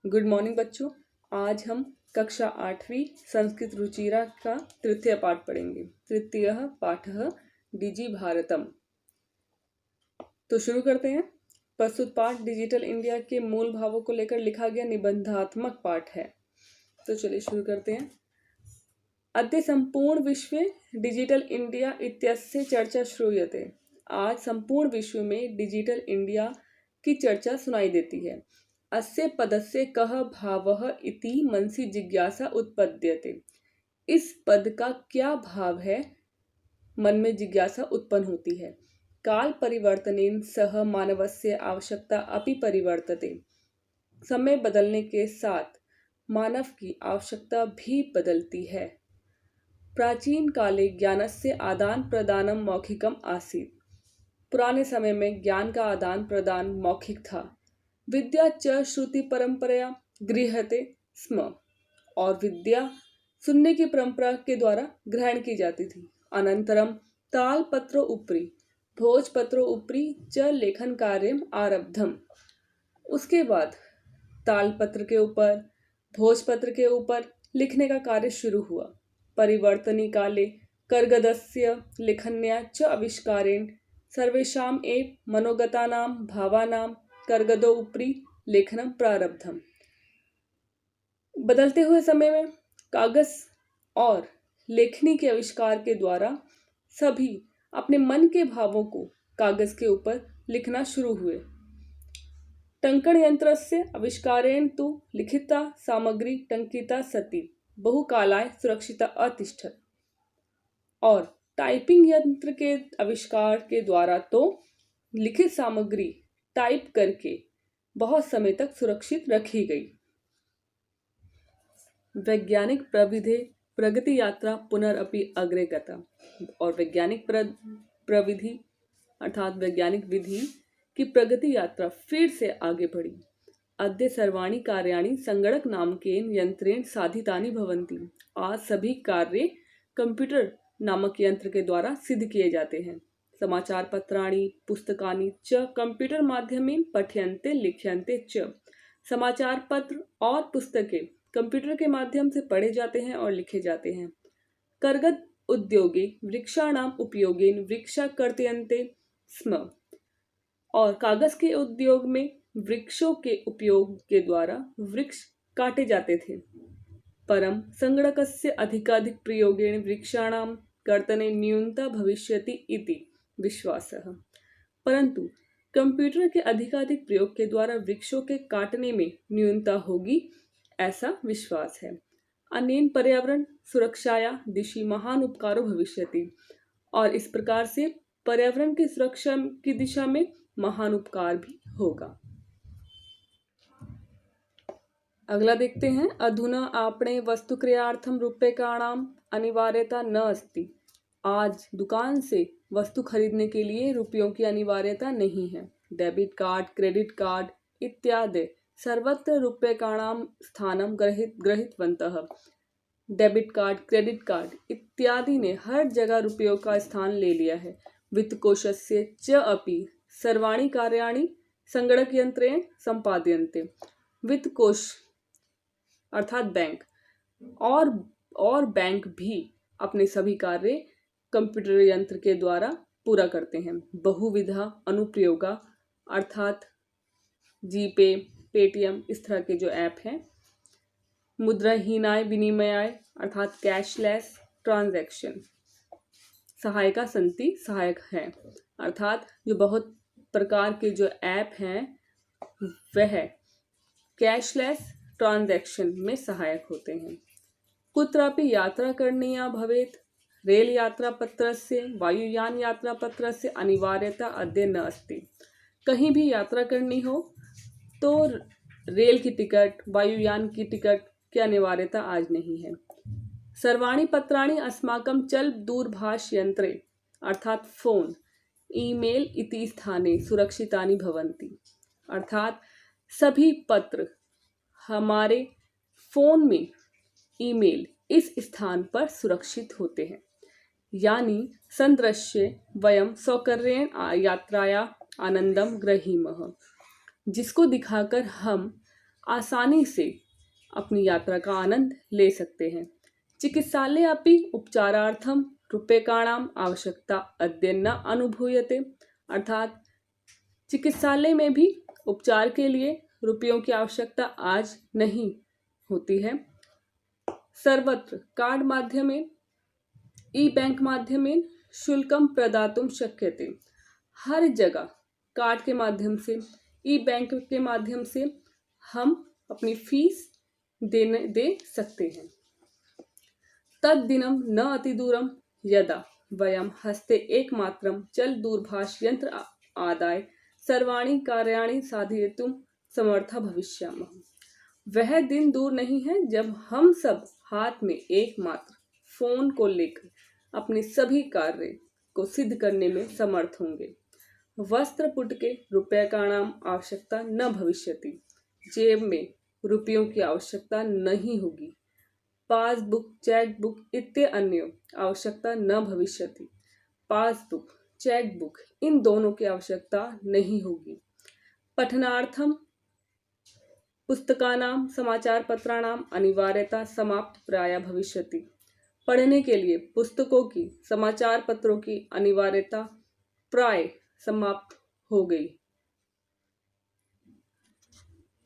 Good morning बच्चों। आज हम कक्षा 8वीं संस्कृत रुचिरा का तृतीय पाठ पढ़ेंगे। तृतीय पाठः डिजि भारतम। तो शुरू करते हैं। प्रस्तुत पाठ डिजिटल इंडिया के मूल भावों को लेकर लिखा गया निबंधात्मक पाठ है। तो चलिए शुरू करते हैं। अद्य संपूर्ण विश्वे डिजिटल इंडिया इत्यस्य चर्चा श्रूयते। आज संपूर्ण विश्व में डिजिटल इंडिया की चर्चा सुनाई देती है। अस्य पदस्य कः भावः इति मनसि जिज्ञासा उत्पद्यते। इस पद का क्या भाव है, मन में जिज्ञासा उत्पन्न होती है। काल परिवर्तनेन सह मानवस्य आवश्यकता अपि परिवर्तते। समय बदलने के साथ मानव की आवश्यकता भी बदलती है। प्राचीन काले ज्ञानस्य आदान प्रदानम मौखिकम आसीत्। पुराने समय में ज्ञान का आदान प्रदान मौखिक था। विद्या च श्रुति परंपराया गृह्यते स्म। और विद्या सुनने की परंपरा के द्वारा ग्रहण की जाती थी। अनंतरम तालपत्रो उपरि भोजपत्रो उपरि च लेखन कार्यम आरब्धम। उसके बाद तालपत्र के ऊपर भोजपत्र के ऊपर लिखने का कार्य शुरू हुआ। परिवर्तनी काले कर्गदस्य लेखन्या च आविष्कारेण सर्वेषाम एव मनोगतानां भावानां कर्गदो उपरि लेखनम प्रारब्धम। बदलते हुए समय में कागज और लेखनी के आविष्कार के द्वारा सभी अपने मन के भावों को कागज के ऊपर लिखना शुरू हुए। टंकण यंत्रस्य आविष्कारेण तु लिखिता सामग्री टंकिता सती बहुकालाय सुरक्षिता अतिष्ठत्। और टाइपिंग यंत्र के आविष्कार के द्वारा तो लिखित सामग्री टाइप करके बहुत समय तक सुरक्षित रखी गई। वैज्ञानिक प्रविधि प्रगति यात्रा पुनरअपि अग्रे गता। और वैज्ञानिक प्रविधि अर्थात वैज्ञानिक विधि की प्रगति यात्रा फिर से आगे बढ़ी। अद्य सर्वाणि कार्याणि संगणक नामकेन यंत्रेण साधितानि भवन्ति। आज सभी कार्य कंप्यूटर नामक यंत्र के द्वारा सिद्ध किए जाते हैं। समाचार पत्राणि पुस्तकानि च कंप्यूटर माध्यमेन पठ्यन्ते लिख्यन्ते च। समाचार पत्र और पुस्तकें कंप्यूटर के माध्यम से पढ़े जाते हैं और लिखे जाते हैं। कर्गद उद्योगे वृक्षाणाम उपयोगेन वृक्षा कर्तयन्ते स्म। और कागज के उद्योग में वृक्षों के उपयोग के द्वारा वृक्ष काटे जाते थे। परम संगणकस्य अधिकाधिक प्रयोगेन वृक्षाणाम कर्तने न्यूनता भविष्यति इति विश्वासः। परंतु कंप्यूटर के अधिकाधिक प्रयोग के द्वारा वृक्षों के काटने में न्यूनता होगी, ऐसा विश्वास है। अनेन पर्यावरण सुरक्षाया दिशि महान उपकारो भविष्यति। और इस प्रकार से पर्यावरण की सुरक्षा की दिशा में महान उपकार भी होगा। अगला देखते हैं। अधुना आपणे वस्तु क्रियार्थम रूप्यकाणाम अनिवार्यता न अस्ति। आज दुकान से वस्तु खरीदने के लिए रुपयों की अनिवार्यता नहीं है। डेबिट कार्ड क्रेडिट कार्ड इत्यादि सर्वत्र रूप्यकाणाम स्थानम ग्रहीतवन्तः। डेबिट कार्ड क्रेडिट कार्ड इत्यादि ने हर जगह रुपयों का स्थान ले लिया है। वित्तकोशस्य च अपि सर्वाणि कार्याणि संगणक यंत्रेण संपाद्यन्ते। वित्त कोश अर्थात बैंक और बैंक भी अपने सभी कार्य कंप्यूटर यंत्र के द्वारा पूरा करते हैं। बहुविधा अनुप्रयोगा अर्थात जीपे पेटीएम इस तरह के जो ऐप हैं। मुद्राहीनाय विनिमयाय अर्थात कैशलेस ट्रांजैक्शन सहायका संति सहायक है। अर्थात जो बहुत प्रकार के जो ऐप हैं वह कैशलेस ट्रांजैक्शन में सहायक होते हैं। कुत्रापि यात्रा करणीया भवेत् रेल यात्रा पत्रस्य वायुयान यात्रा पत्रस्य अनिवार्यता अद्य न अस्ति। कहीं भी यात्रा करनी हो तो रेल की टिकट वायुयान की टिकट की अनिवार्यता आज नहीं है। सर्वाणि पत्राणि अस्माकं चल दूरभाष यंत्रे अर्थात फोन ईमेल इति स्थाने सुरक्षितानि भवन्ति। अर्थात सभी पत्र हमारे फोन में ईमेल इस स्थान पर सुरक्षित होते हैं। यानी संदृश्य वयम सौकर्येण यात्राया आनंदम ग्रहीमः। जिसको दिखाकर हम आसानी से अपनी यात्रा का आनंद ले सकते हैं। चिकित्सालय अपि उपचारार्थम रूप्यकाणाम आवश्यकता अद्य न अनुभूयते, अर्थात चिकित्सालय में भी उपचार के लिए रुपयों की आवश्यकता आज नहीं होती है। सर्वत्र कार्ड माध्यमेन ई बैंक माध्यमेन शुल्कम प्रदातुम शक्यते, हर जगह कार्ड के माध्यम से, ई बैंक के माध्यम से हम अपनी फीस दे सकते हैं। तद्दिनं न अतिदूरम यदा वयम हस्ते एकमात्रम चल दूरभाष यंत्र आदाय सर्वाणि कार्याणि साधयितुं समर्था भविष्यामः। वह दिन दूर नहीं है जब हम सब हाथ में एकमात्र फोन को लेकर अपने सभी कार्य को सिद्ध करने में समर्थ होंगे। वस्त्रपुट के रूप्यकाणाम आवश्यकता न भविष्यति, जेब में रुपयों की आवश्यकता नहीं होगी। पासबुक, चेकबुक इत्यादि अन्य आवश्यकता न भविष्यति, पासबुक, चेकबुक इन दोनों की आवश्यकता नहीं होगी। पठनार्थम पुस्तकानाम समाचार पत्राणाम अनिवार्यता समाप्त प्राय भविष्यति, पढ़ने के लिए पुस्तकों की, समाचार पत्रों की अनिवार्यता प्राय समाप्त हो गई।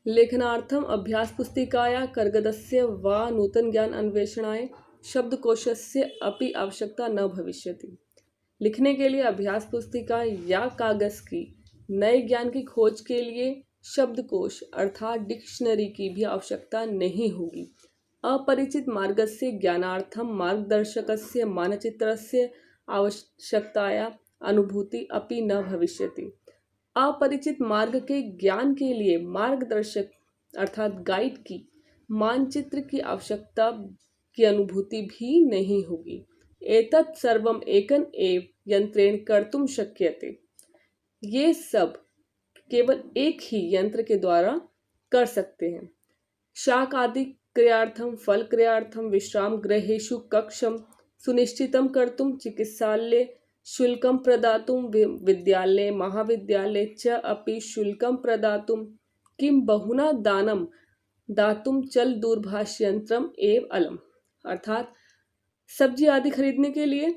लेखनार्थम अभ्यास पुस्तिकाया कर्गदस्य वा नूतन ज्ञान अन्वेषणाय शब्दकोशस्य अपि आवश्यकता न भविष्यति, लिखने के लिए अभ्यास पुस्तिका या कागज की नए ज्ञान की खोज के लिए शब्दकोश अर्थात डिक्शनरी की भी आवश्यकता नहीं होगी। अपरिचित मार्गस्य ज्ञानार्थम मार्गदर्शकस्य मानचित्रस्य आवश्यकताया अनुभूति अपि न भविष्यति, अपरिचित मार्ग के ज्ञान के लिए मार्गदर्शक अर्थात गाइड की मानचित्र की आवश्यकता की अनुभूति भी नहीं होगी। एतत् सर्वम एकन एव यंत्रेण कर्तुम शक्यते, ये सब केवल एक ही यंत्र के द्वारा कर सकते हैं। शाक आदि क्रियार्थम फल क्रियार्थम विश्राम गृहेषु कक्षम सुनिश्चितम कर्तुम चिकित्सालय शुल्कम प्रदातुम विद्यालय महाविद्यालय च अपि शुल्कम प्रदातुम किम बहुना दानम दातुम चल दूरभाष यंत्रम एव अलम, अर्थात सब्जी आदि खरीदने के लिए,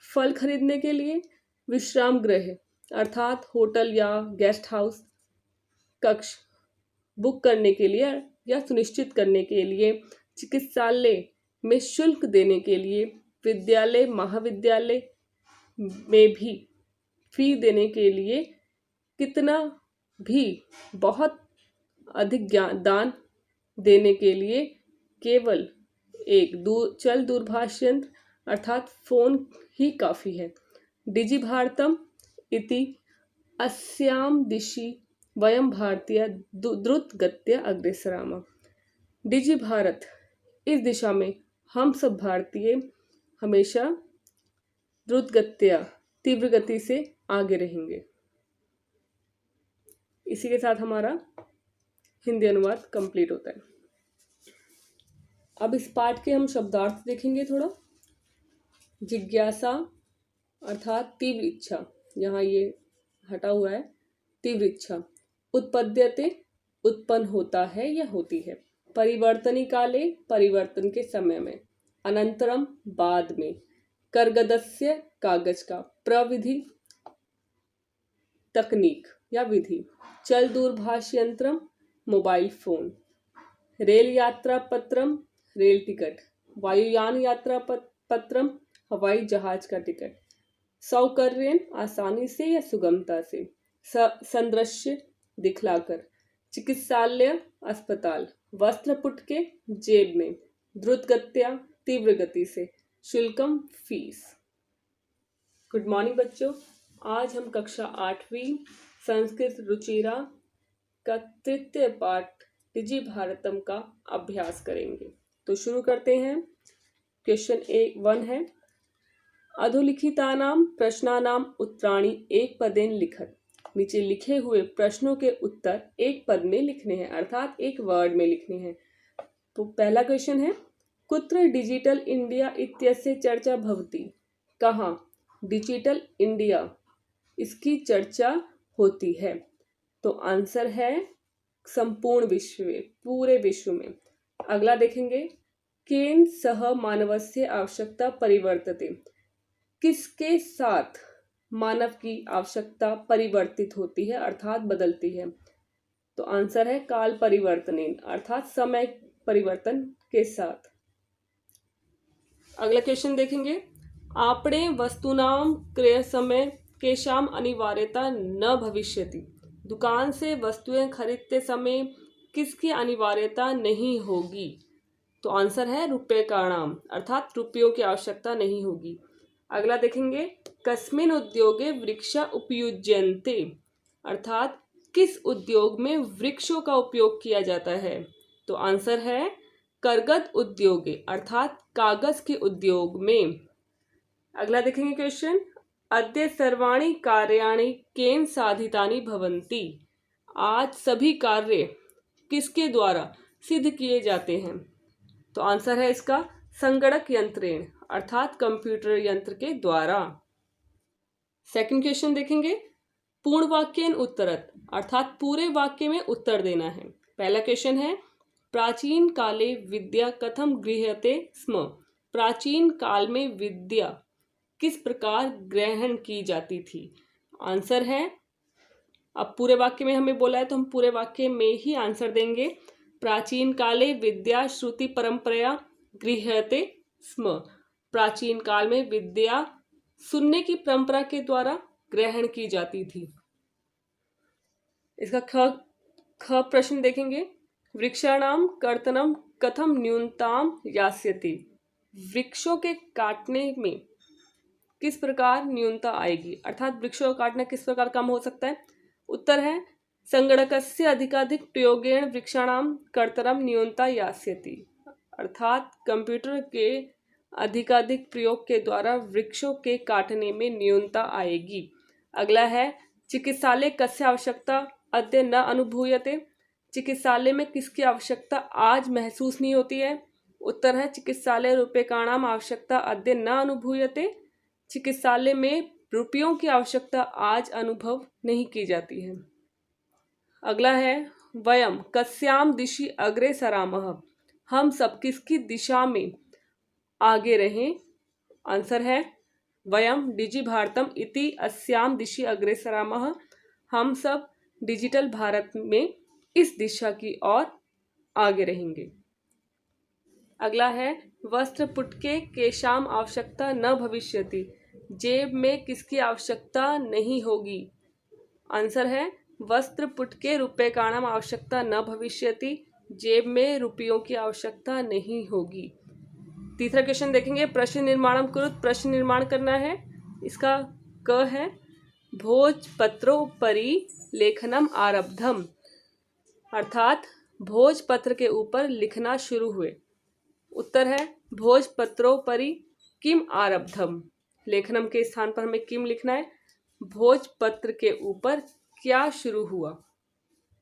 फल खरीदने के लिए, विश्राम गृह अर्थात होटल या गेस्ट हाउस कक्ष बुक करने के लिए या सुनिश्चित करने के लिए, चिकित्सालय में शुल्क देने के लिए, विद्यालय महाविद्यालय में भी फी देने के लिए, कितना भी बहुत अधिक दान देने के लिए केवल एक चल दूरभाष यंत्र अर्थात फोन ही काफी है। डिजि भारतम इति अस्याम दिशि वयम भारतीय द्रुत गत्या अग्रेसरामः, डिजि भारत इस दिशा में हम सब भारतीय हमेशा द्रुत गत्या तीव्र गति से आगे रहेंगे। इसी के साथ हमारा हिंदी अनुवाद कंप्लीट होता है। अब इस पाठ के हम शब्दार्थ देखेंगे थोड़ा। जिज्ञासा अर्थात तीव्र इच्छा, यहाँ ये हटा हुआ है, तीव्र इच्छा। उत्पद्यते उत्पन्न होता है या होती है। परिवर्तनी काले परिवर्तन के समय में। अनंतरम बाद में। कर्गदस्य कागज का। प्रविधि तकनीक या विधि। चल दूरभाष यंत्रम मोबाइल फोन। रेल यात्रा पत्रम रेल टिकट। वायुयान यात्रा पत्रम हवाई जहाज का टिकट। सौकर्यन आसानी से या सुगमता से। संदृश्य दिखलाकर। चिकित्सालय अस्पताल। वस्त्रपुट के जेब में। द्रुत गत्या तीव्र गति से। शुल्कम फीस। गुड मॉर्निंग बच्चों, आज हम कक्षा 8वीं संस्कृत रुचिरा का तृतीय पाठ डिजि भारतम का अभ्यास करेंगे। तो शुरू करते हैं। क्वेश्चन 1 है, अधोलिखितानाम प्रश्नानाम उत्तराणि एक पदेन लिखत। नीचे लिखे हुए प्रश्नों के उत्तर एक पद में लिखने हैं, अर्थात एक वर्ड में लिखने हैं। तो पहला क्वेश्चन है, कुत्र डिजिटल इंडिया इत्यस्य चर्चा भवति। कहाँ डिजिटल इंडिया इसकी चर्चा होती है। तो आंसर है संपूर्ण विश्व में, पूरे विश्व में। अगला देखेंगे, केन सह मानवस्य आवश्यकता परिवर्तते, किसके साथ मानव की आवश्यकता परिवर्तित होती है अर्थात बदलती है? तो आंसर है काल परिवर्तनेन, अर्थात समय परिवर्तन के साथ। अगला क्वेश्चन देखेंगे, आपणे वस्तुनाम क्रय समय केशाम अनिवार्यता न भविष्यति, दुकान से वस्तुएं खरीदते समय किसकी अनिवार्यता नहीं होगी? तो आंसर है रूप्यकाणाम, अर्थात रुपयों की आवश्यकता नहीं होगी। अगला देखेंगे, कस्मिन् उद्योगे वृक्ष उपयुज्यन्ते, अर्थात किस उद्योग में वृक्षों का उपयोग किया जाता है? तो आंसर है करगद उद्योगे, अर्थात कागज के उद्योग में। अगला देखेंगे क्वेश्चन, अद्य सर्वाणि कार्याणि केन साधितानि भवन्ति, आज सभी कार्य किसके द्वारा सिद्ध किए जाते हैं? तो आंसर है इसका संगणक यंत्रेण, अर्थात कंप्यूटर यंत्र के द्वारा। सेकंड क्वेश्चन देखेंगे, पूर्ण वाक्येन उत्तरत, अर्थात पूरे वाक्य में उत्तर देना है। पहला क्वेश्चन है, प्राचीन काले विद्या कथम गृह्यते स्म, प्राचीन काल में विद्या किस प्रकार ग्रहण की जाती थी? आंसर है, अब पूरे वाक्य में हमें बोला है तो हम पूरे वाक्य में ही आंसर देंगे। प्राचीन काले विद्या श्रुति परंपराया गृह्यते स्म, प्राचीन काल में विद्या सुनने की परंपरा के द्वारा ग्रहण की जाती थी। इसका ख प्रश्न देखेंगे, वृक्षाणाम कर्तनम कथम न्यूनताम यास्यति, वृक्षों के काटने में किस प्रकार न्यूनता आएगी, अर्थात वृक्षों का काटना किस प्रकार कम हो सकता है? उत्तर है संगणकस्य अधिकाधिक प्रयोगेण वृक्षाणाम कर्तनम न्यूनता यास्यति, अर्थात कंप्यूटर के अधिकाधिक प्रयोग के द्वारा वृक्षों के काटने में न्यूनता आएगी। अगला है, चिकित्सालय कस्य आवश्यकता अद्य न अनुभूयते, चिकित्सालय में किसकी आवश्यकता आज महसूस नहीं होती है? उत्तर है चिकित्सालय रूप्यकाणाम आवश्यकता अद्य न अनुभूयते, चिकित्सालय में रुपयों की आवश्यकता आज अनुभव नहीं की जाती है। अगला है, वयम कस्याम दिशि अग्रे सरामः, हम सब किसकी दिशा में आगे रहें? आंसर है वयम डिजि भारतम इति अस्याम दिशि अग्रे सरामः, हम सब डिजिटल भारत में इस दिशा की ओर आगे रहेंगे। अगला है, वस्त्र पुटके केशाम आवश्यकता न भविष्यति, जेब में किसकी आवश्यकता नहीं होगी? आंसर है वस्त्र पुटके रूप्यकाणाम आवश्यकता न भविष्यति, जेब में रुपयों की आवश्यकता नहीं होगी। तीसरा क्वेश्चन देखेंगे, प्रश्न निर्माणम कुरुत, प्रश्न निर्माण करना है। इसका क है, भोजपत्रोपरि लेखनम आरब्धम, अर्थात भोजपत्र के ऊपर लिखना शुरू हुए। उत्तर है भोजपत्रोपरि किम आरब्धम, लेखनम के स्थान पर हमें किम लिखना है, भोजपत्र के ऊपर क्या शुरू हुआ।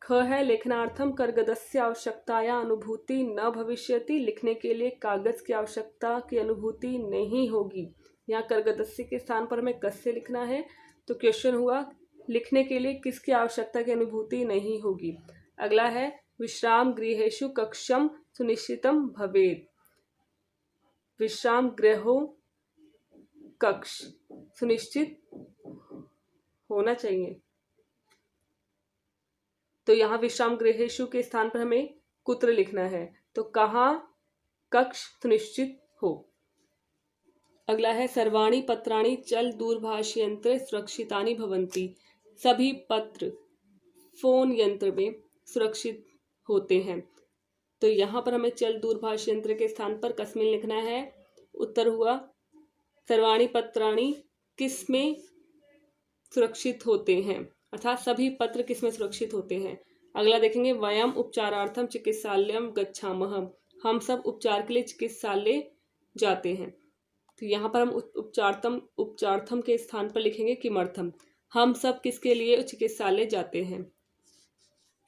ख है, लेखनार्थम करगदस्य आवश्यकताया अनुभूति न भविष्यति, लिखने के लिए कागज की आवश्यकता की अनुभूति नहीं होगी। यहाँ करगदस्य के स्थान पर हमें कस्य लिखना है, तो क्वेश्चन हुआ लिखने के लिए किसकी आवश्यकता की अनुभूति नहीं होगी। अगला है, विश्राम गृहेषु कक्षम सुनिश्चितम भवेत्, विश्राम गृहों कक्ष सुनिश्चित होना चाहिए। तो यहाँ विश्राम गृहेषु के स्थान पर हमें कुत्र लिखना है, तो कहाँ कक्ष सुनिश्चित हो। अगला है, सर्वाणि पत्राणि चल दूरभाष यंत्र सुरक्षितानि भवन्ति, सभी पत्र फोन यंत्र में सुरक्षित होते हैं। तो यहाँ पर हमें चल दूरभाष यंत्र के स्थान पर कस्मिन लिखना है। उत्तर हुआ सर्वाणि पत्राणि किस में सुरक्षित होते हैं, अर्थात सभी पत्र किस में सुरक्षित होते हैं। अगला देखेंगे, वयम उपचारार्थम चिकित्सालयम गच्छामः, हम सब उपचार के लिए चिकित्सालय जाते हैं। तो यहाँ पर हम उपचार्थम के स्थान पर लिखेंगे किमर्थम, हम सब किसके लिए चिकित्सालय जाते हैं।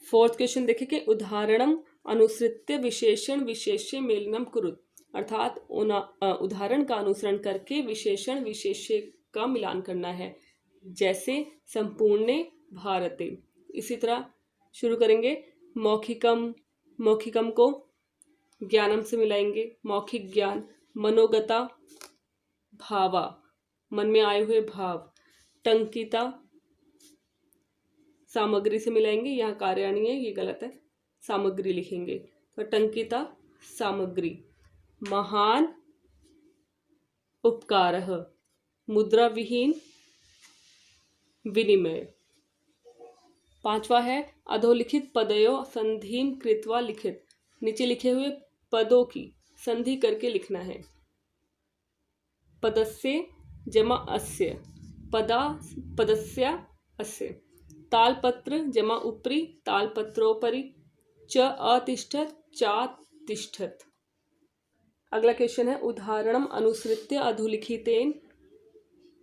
फोर्थ क्वेश्चन देखेंगे, उदाहरणम अनुसृत्य विशेषण विशेष्य मेलनम कुरुत, अर्थात उदाहरण का अनुसरण करके विशेषण विशेष्य का मिलान करना है, जैसे संपूर्ण भारते। इसी तरह शुरू करेंगे, मौखिकम, मौखिकम को ज्ञानम से मिलाएंगे, मौखिक ज्ञान। मनोगता भावा, मन में आए हुए भाव। टंकिता सामग्री से मिलाएंगे, यहाँ कार्याणी है ये गलत है, सामग्री लिखेंगे, तो टंकिता सामग्री। महान उपकारः, मुद्रा विहीन विनिमय। पांचवा है अधोलिखित पदयोः संधिं कृत्वा लिखित, नीचे लिखे हुए पदों की संधि करके लिखना है। पदस्य जमा अस्य, पदस्य अस्य। तालपत्र जमा उपरि, तालपत्रोपरि। च अतिष्ठत्, चातिष्ठत्। अगला क्वेश्चन है उदाहरणम अनुसृत्य अधोलिखितेन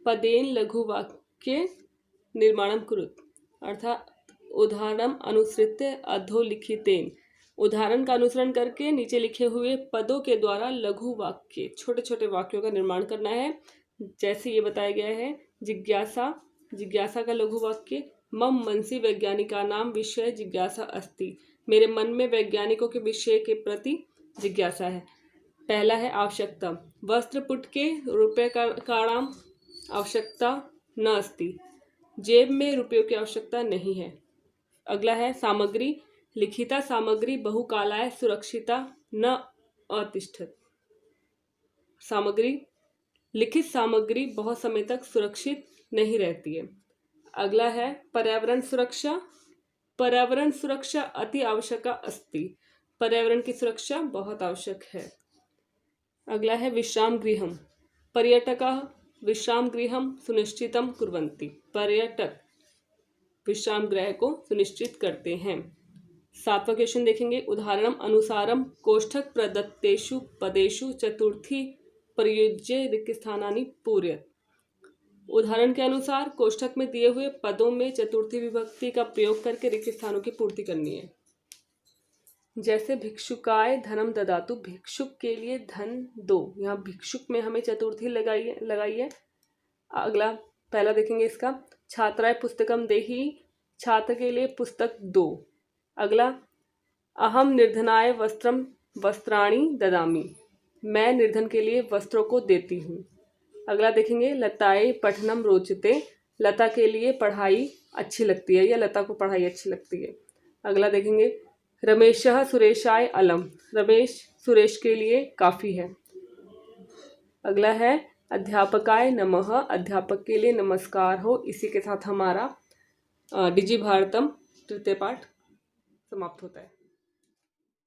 पदेन लघुवाक्य निर्माणम कुरुत, अर्थात उदाहरणम अनुसृत्य अधोलिखितेन, उदाहरण का अनुसरण करके नीचे लिखे हुए पदों के द्वारा लघु वाक्य, छोटे छोटे वाक्यों का निर्माण करना है। जैसे ये बताया गया है, जिज्ञासा, जिज्ञासा का लघु वाक्य। मम मनसि वैज्ञानिकानां विषय जिज्ञासा अस्ति, मेरे मन में वैज्ञानिकों के विषय के प्रति जिज्ञासा है। पहला है आवश्यकता, वस्त्रपुट के रूप्यकाणाम आवश्यकता न अस्ति, जेब में रुपयों की आवश्यकता नहीं है। अगला है सामग्री, लिखिता सामग्री बहुकालाय सुरक्षिता न अतिष्ठत्, सामग्री, लिखित सामग्री बहुत समय तक सुरक्षित नहीं रहती है। अगला है पर्यावरण सुरक्षा, पर्यावरण सुरक्षा अति आवश्यका अस्ति, पर्यावरण की सुरक्षा बहुत आवश्यक है। अगला है विश्राम गृहम, पर्यटकाः विश्राम गृहम सुनिश्चितम कुर्वन्ति, पर्यटक विश्राम गृह को सुनिश्चित करते हैं। सातवां क्वेश्चन देखेंगे, उदाहरणम अनुसारम कोष्ठक प्रदत्तेषु पदेषु चतुर्थी प्रयुज्य रिक्त स्थानानि पूरयत्, उदाहरण के अनुसार कोष्ठक में दिए हुए पदों में चतुर्थी विभक्ति का प्रयोग करके रिक्त स्थानों की पूर्ति करनी है। जैसे भिक्षुकाय धनम ददातु, भिक्षुक के लिए धन दो, यहाँ भिक्षुक में हमें चतुर्थी लगाई है। अगला पहला देखेंगे इसका, छात्राय पुस्तकम देहि, छात्र के लिए पुस्तक दो। अगला अहम निर्धनाय वस्त्रम वस्त्राणि ददामि, मैं निर्धन के लिए वस्त्रों को देती हूँ। अगला देखेंगे लताए पठनम रोचते, लता के लिए पढ़ाई अच्छी लगती है या लता को पढ़ाई अच्छी लगती है। अगला देखेंगे रमेशः सुरेशाय अलम, रमेश सुरेश के लिए काफ़ी है। अगला है अध्यापकाय नमः, अध्यापक के लिए नमस्कार हो। इसी के साथ हमारा डिजी भारतम तृतीय पाठ समाप्त होता है।